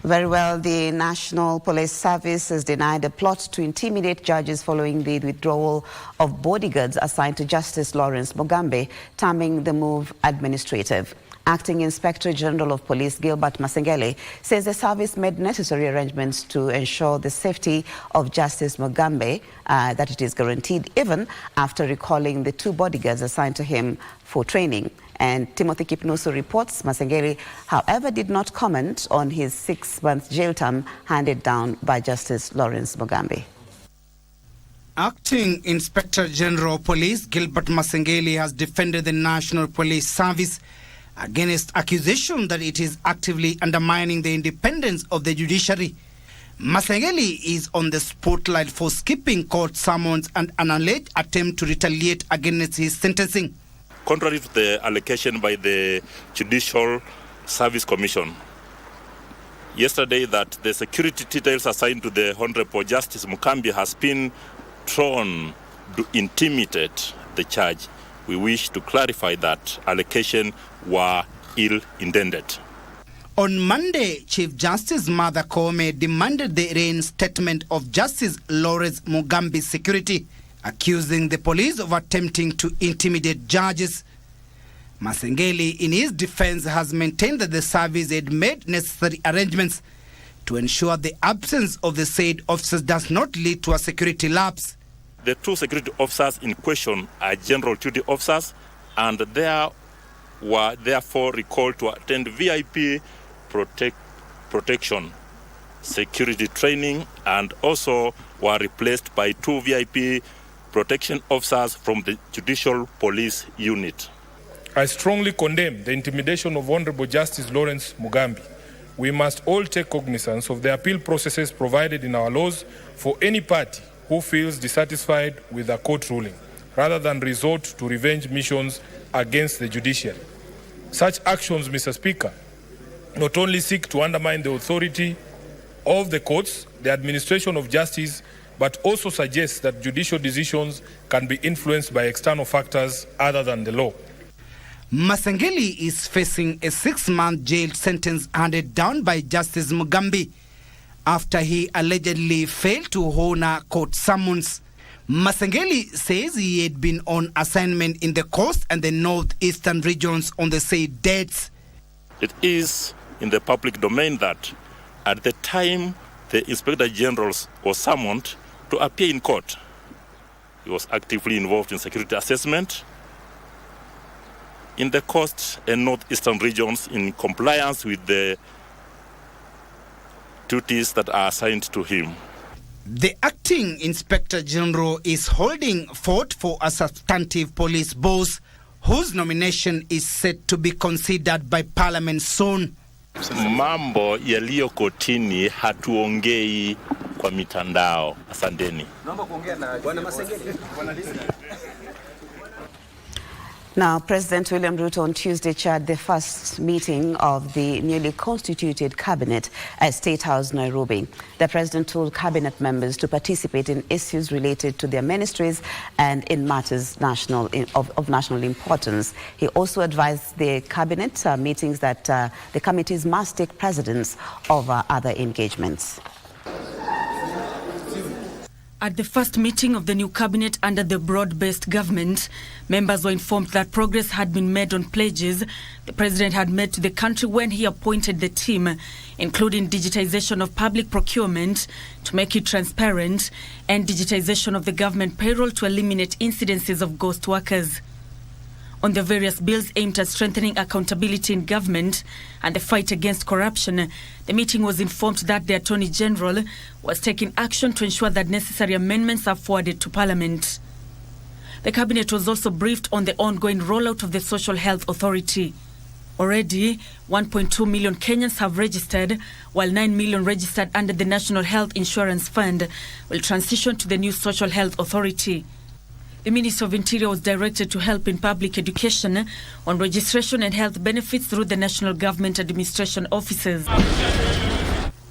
Very well. The National Police Service has denied a plot to intimidate judges following the withdrawal of bodyguards assigned to Justice Lawrence Mugambe, terming the move administrative. Acting Inspector General of Police Gilbert Masengeli says the service made necessary arrangements to ensure the safety of Justice Mugambe, that it is guaranteed even after recalling the 2 bodyguards assigned to him for training. And Timothy Kipnusu reports Masengeli, however, did not comment on his 6-month jail term handed down by Justice Lawrence Mugambe. Acting Inspector General of Police Gilbert Masengeli has defended the National Police Service against accusation that it is actively undermining the independence of the judiciary. Masengeli is on the spotlight for skipping court summons and an alleged attempt to retaliate against his sentencing. Contrary to the allegation by the Judicial Service Commission yesterday that the security details assigned to the Honorable Justice Mugambe has been thrown to intimidate the charge, we wish to clarify that allegations were ill-intended. On Monday, Chief Justice Martha Koome demanded the reinstatement of Justice Lawrence Mugambe's security, accusing the police of attempting to intimidate judges. Masengeli, in his defense, has maintained that the service had made necessary arrangements to ensure the absence of the said officers does not lead to a security lapse. The 2 security officers in question are general duty officers, and they were therefore recalled to attend VIP protection security training, and also were replaced by 2 VIP protection officers from the Judicial Police Unit. I strongly condemn the intimidation of Honorable Justice Lawrence Mugambe. We must all take cognizance of the appeal processes provided in our laws for any party who feels dissatisfied with a court ruling, rather than resort to revenge missions against the judiciary. Such actions, Mr. Speaker, not only seek to undermine the authority of the courts, the administration of justice, but also suggests that judicial decisions can be influenced by external factors other than the law. Masengeli is facing a 6-month jail sentence handed down by Justice Mugambe after he allegedly failed to honor court summons. Masengeli says he had been on assignment in the coast and the northeastern regions on the said dates. It is in the public domain that at the time the Inspector General was summoned to appear in court, he was actively involved in security assessment in the coast and northeastern regions in compliance with the duties that are assigned to him. The acting Inspector General is holding fort for a substantive police boss whose nomination is set to be considered by Parliament soon. Mambo yaliyo kotini hatuongei kwa mitandao. Asanteni. Now, President William Ruto on Tuesday chaired the first meeting of the newly constituted cabinet at State House, Nairobi. The president told cabinet members to participate in issues related to their ministries and in matters of national importance. He also advised the cabinet meetings that the committees must take precedence over other engagements. At the first meeting of the new cabinet under the broad-based government, members were informed that progress had been made on pledges the president had made to the country when he appointed the team, including digitization of public procurement to make it transparent and digitization of the government payroll to eliminate incidences of ghost workers. On the various bills aimed at strengthening accountability in government and the fight against corruption, the meeting was informed that the Attorney General was taking action to ensure that necessary amendments are forwarded to Parliament. The Cabinet was also briefed on the ongoing rollout of the Social Health Authority. Already, 1.2 million Kenyans have registered, while 9 million registered under the National Health Insurance Fund will transition to the new Social Health Authority. The Minister of Interior was directed to help in public education on registration and health benefits through the National Government Administration offices.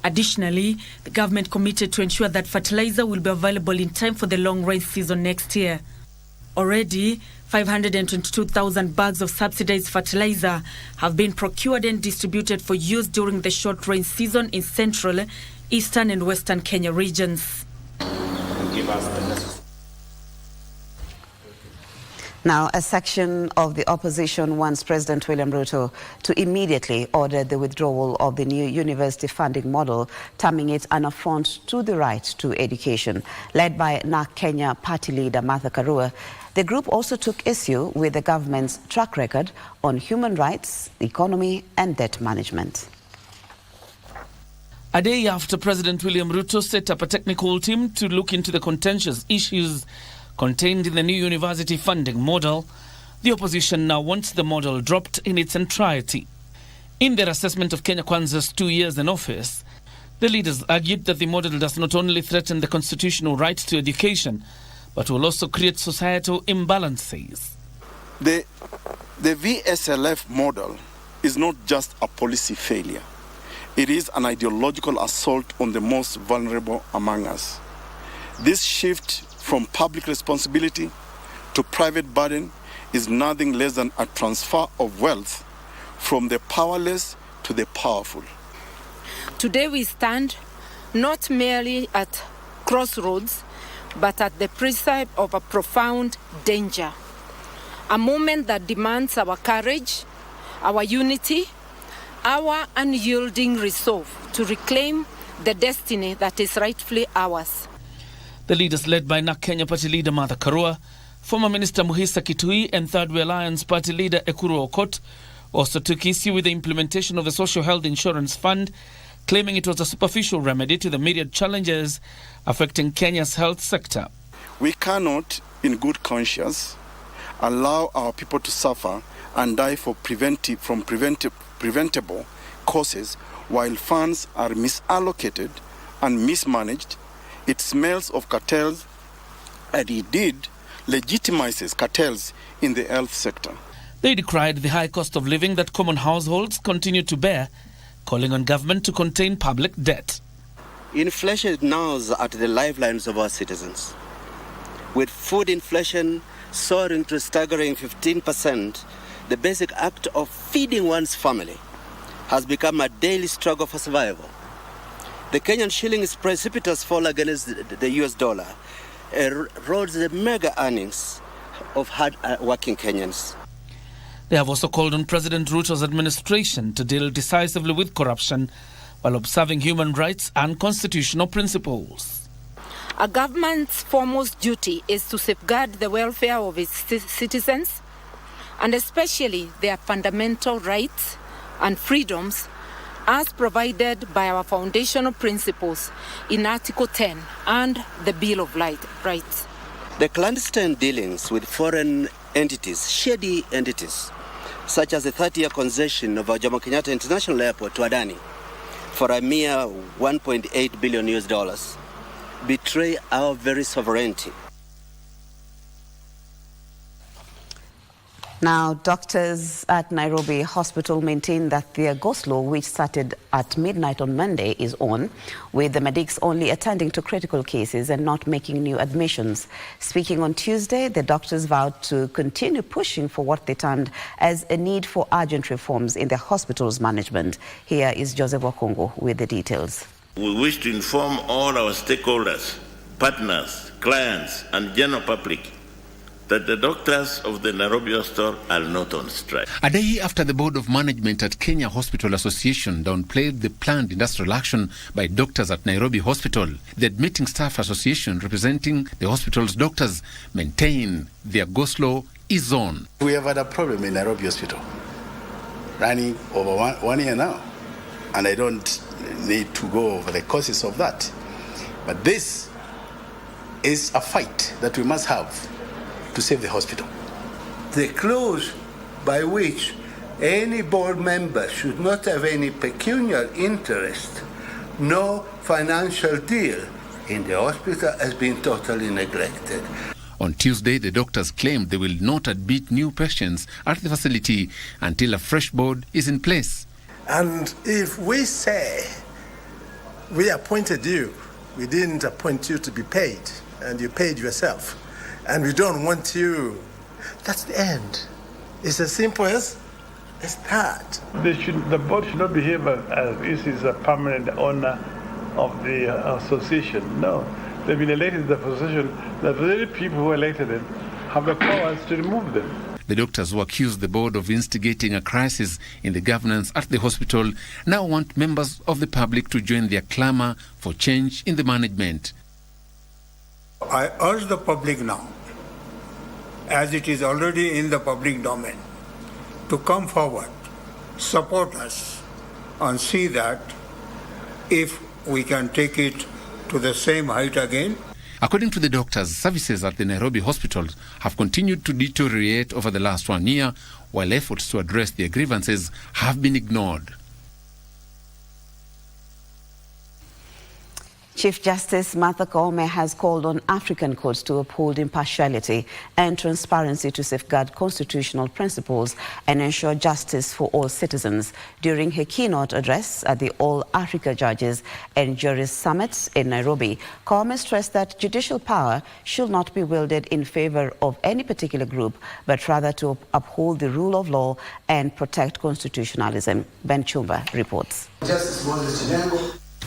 Additionally, the government committed to ensure that fertilizer will be available in time for the long rain season next year. Already, 522,000 bags of subsidized fertilizer have been procured and distributed for use during the short rain season in central, eastern and western Kenya regions. Now, a section of the opposition wants President William Ruto to immediately order the withdrawal of the new university funding model, terming it an affront to the right to education. Led by NARC Kenya party leader Martha Karua, the group also took issue with the government's track record on human rights, economy and debt management. A day after President William Ruto set up a technical team to look into the contentious issues contained in the new university funding model, the opposition now wants the model dropped in its entirety. In their assessment of Kenya Kwanza's 2 years in office, the leaders argued that the model does not only threaten the constitutional right to education, but will also create societal imbalances. The VSLF model is not just a policy failure. It is an ideological assault on the most vulnerable among us. This shift from public responsibility to private burden is nothing less than a transfer of wealth from the powerless to the powerful. Today we stand not merely at crossroads, but at the precipice of a profound danger. A moment that demands our courage, our unity, our unyielding resolve to reclaim the destiny that is rightfully ours. The leaders led by NARC Kenya party leader Martha Karua, former Minister Muhisa Kitui and Third Way Alliance party leader Ekuru Okot also took issue with the implementation of the Social Health Insurance Fund, claiming it was a superficial remedy to the myriad challenges affecting Kenya's health sector. We cannot, in good conscience, allow our people to suffer and die from preventable causes while funds are misallocated and mismanaged. It smells of cartels, and indeed legitimizes cartels in the health sector. They decried the high cost of living that common households continue to bear, calling on government to contain public debt. Inflation gnaws at the lifelines of our citizens. With food inflation soaring to a staggering 15%, the basic act of feeding one's family has become a daily struggle for survival. The Kenyan shilling's precipitous fall against the US dollar erodes the mega earnings of hard-working Kenyans. They have also called on President Ruto's administration to deal decisively with corruption while observing human rights and constitutional principles. A government's foremost duty is to safeguard the welfare of its citizens, and especially their fundamental rights and freedoms as provided by our foundational principles in Article 10 and the Bill of Rights. The clandestine dealings with foreign entities, shady entities, such as the 30-year concession of our Jomo Kenyatta International Airport to Adani for a mere $1.8 billion, betray our very sovereignty. Now, doctors at Nairobi Hospital maintain that their go-slow, which started at midnight on Monday, is on, with the medics only attending to critical cases and not making new admissions. Speaking on Tuesday, the doctors vowed to continue pushing for what they termed as a need for urgent reforms in the hospital's management. Here is Joseph Wakongo with the details. We wish to inform all our stakeholders, partners, clients, and general public that the doctors of the Nairobi Hospital are not on strike. A day after the Board of Management at Kenya Hospital Association downplayed the planned industrial action by doctors at Nairobi Hospital, the Admitting Staff Association representing the hospital's doctors maintain their go-slow is on. We have had a problem in Nairobi Hospital, running over one year now, and I don't need to go over the causes of that. But this is a fight that we must have to save the hospital. The clause by which any board member should not have any pecuniary interest, no financial deal in the hospital has been totally neglected. On Tuesday, the doctors claimed they will not admit new patients at the facility until a fresh board is in place. And if we say we appointed you, we didn't appoint you to be paid, and you paid yourself, and we don't want you That's the end. It's as simple as that. The board should not behave as if it's a permanent owner of the association. No, they've been elected to the association. The very people who elected them have the powers to remove them. The doctors who accused the board of instigating a crisis in the governance at the hospital now want members of the public to join their clamour for change in the management. I urge the public now, as it is already in the public domain, to come forward, support us, and see that if we can take it to the same height again. According to the doctors, services at the Nairobi hospitals have continued to deteriorate over the last 1 year, while efforts to address their grievances have been ignored. Chief Justice Martha Koome has called on African courts to uphold impartiality and transparency to safeguard constitutional principles and ensure justice for all citizens. During her keynote address at the All Africa Judges and Jurists Summit in Nairobi, Koome stressed that judicial power should not be wielded in favor of any particular group, but rather to uphold the rule of law and protect constitutionalism. Ben Chumba reports.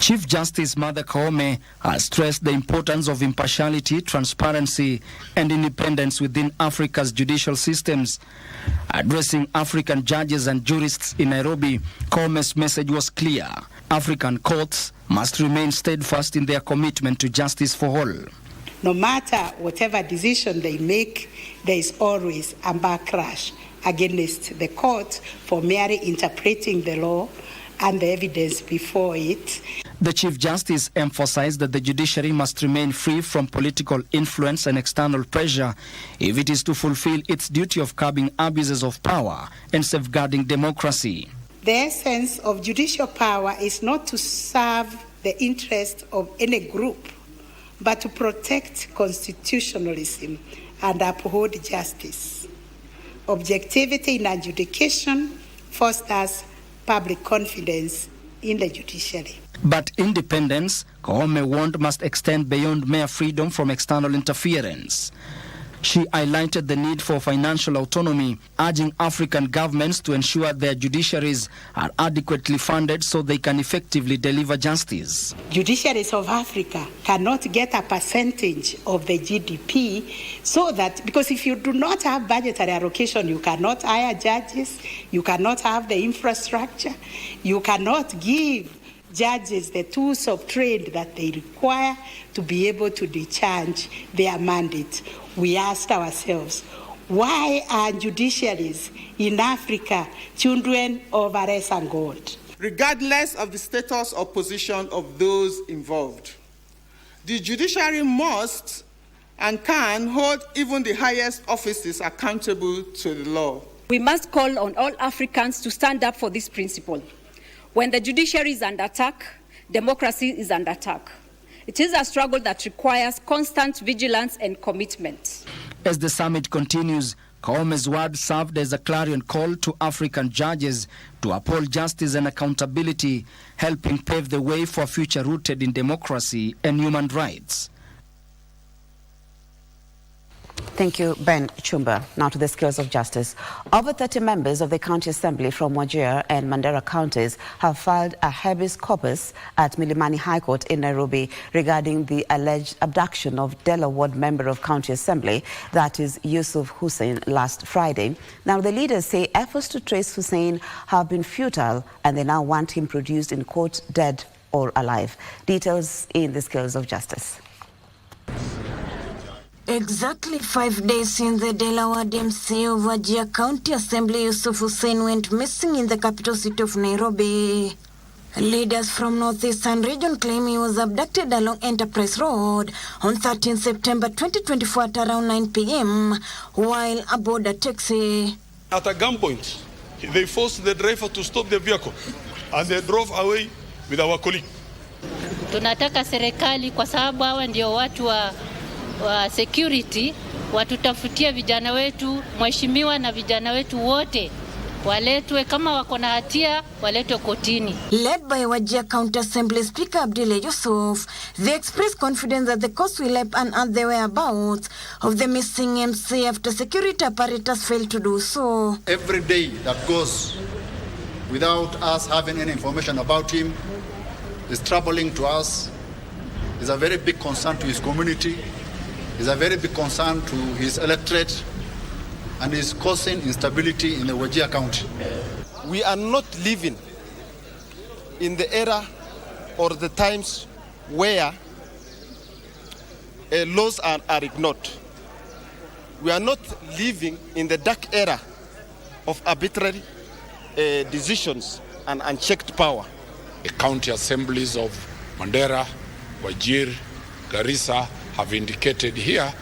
Chief Justice Martha Koome has stressed the importance of impartiality, transparency and independence within Africa's judicial systems. Addressing African judges and jurists in Nairobi, Koome's message was clear. African courts must remain steadfast in their commitment to justice for all. No matter whatever decision they make, there is always a backlash against the court for merely interpreting the law and the evidence before it. The Chief Justice emphasized that the judiciary must remain free from political influence and external pressure if it is to fulfill its duty of curbing abuses of power and safeguarding democracy. The essence of judicial power is not to serve the interest of any group, but to protect constitutionalism and uphold justice. Objectivity in adjudication fosters public confidence in the judiciary. But independence, Koome warned, must extend beyond mere freedom from external interference. She highlighted the need for financial autonomy, urging African governments to ensure their judiciaries are adequately funded so they can effectively deliver justice. Judiciaries of Africa cannot get a percentage of the GDP, so that, because if you do not have budgetary allocation, you cannot hire judges, you cannot have the infrastructure, you cannot give judges the tools of trade that they require to be able to discharge their mandate. We asked ourselves, why are judiciaries in Africa children of a lesser God? Regardless of the status or position of those involved, the judiciary must and can hold even the highest offices accountable to the law. We must call on all Africans to stand up for this principle. When the judiciary is under attack, democracy is under attack. It is a struggle that requires constant vigilance and commitment. As the summit continues, Koome's word served as a clarion call to African judges to uphold justice and accountability, helping pave the way for a future rooted in democracy and human rights. Thank you, Ben Chumba. Now to the scales of justice. Over 30 members of the County Assembly from Wajir and Mandera counties have filed a habeas corpus at Milimani High Court in Nairobi regarding the alleged abduction of Dela Ward member of County Assembly, that is Yusuf Hussein, last Friday. Now the leaders say efforts to trace Hussein have been futile and they now want him produced in court dead or alive. Details in the scales of justice. Exactly 5 days since the Delaware MC of Wajir County Assembly Yusuf Hussein went missing in the capital city of Nairobi. Leaders from Northeastern region claim he was abducted along Enterprise Road on 13 September 2024 at around 9 p.m. while aboard a taxi. At a gunpoint, they forced the driver to stop the vehicle and they drove away with our colleague. Tunataka serikali kwa sababu hawa ndio watu wa security watutafutia vijana wetu, mheshimiwa na vijana wetu wote waletwe, kama wako na hatia waletwe kotini. Led by Wajir County Assembly Speaker Abdullah Yusuf, they expressed confidence that the courts will help unearth the whereabouts of the missing MC after security apparatus failed to do so. Every day that goes without us having any information about him is troubling to us, is a very big concern to his community, is a very big concern to his electorate, and is causing instability in the Wajir County. We are not living in the era or the times where laws are ignored. We are not living in the dark era of arbitrary decisions and unchecked power. The county assemblies of Mandera, Wajir, Garissa have indicated here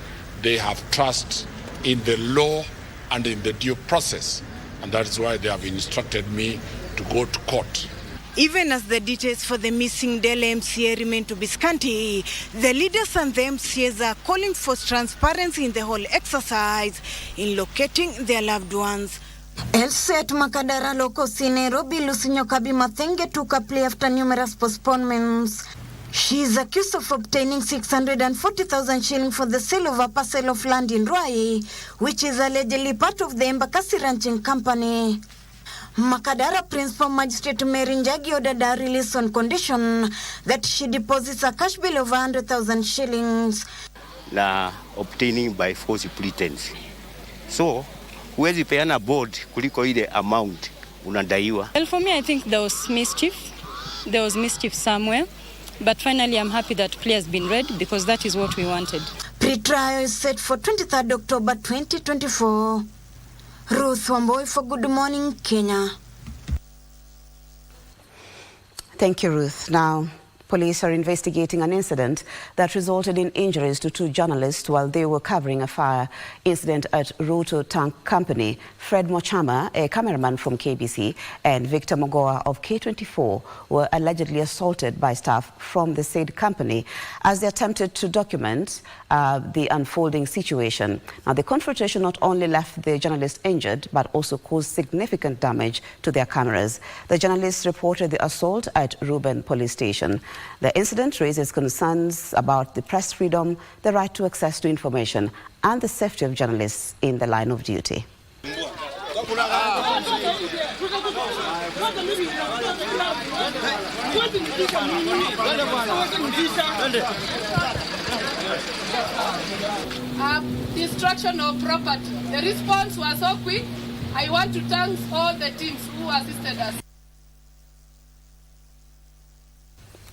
they have trust in the law and in the due process, and that is why they have instructed me to go to court. Even as the details for the missing Dela MCA remain to be scanty, the leaders and the MCAs are calling for transparency in the whole exercise in locating their loved ones. Elsewhere, Makadara locals in Nairobi, Lucinyo Kabi Mathenge took a plea after numerous postponements. She is accused of obtaining 640,000 shillings for the sale of a parcel of land in Ruai, which is allegedly part of the Embakasi Ranching Company. Makadara Principal Magistrate Mary Njagi ordered her release on condition that she deposits a cash bill of 100,000 shillings. Na obtaining by false pretense. So, huwezi peana board kuliko ile amount unadaiwa. Well, for me, I think there was mischief. There was mischief somewhere. But finally, I'm happy that plea has been read because that is what we wanted. Pre-trial is set for 23rd October 2024. Ruth Wamboi for Good Morning, Kenya. Thank you, Ruth. Now, police are investigating an incident that resulted in injuries to two journalists while they were covering a fire incident at Roto Tank Company. Fred Mochama, a cameraman from KBC, and Victor Mogoa of K24 were allegedly assaulted by staff from the said company as they attempted to document the unfolding situation. Now, the confrontation not only left the journalists injured, but also caused significant damage to their cameras. The journalists reported the assault at Ruben Police Station. The incident raises concerns about the press freedom, the right to access to information, and the safety of journalists in the line of duty. Destruction of property. The response was so quick. I want to thank all the teams who assisted us.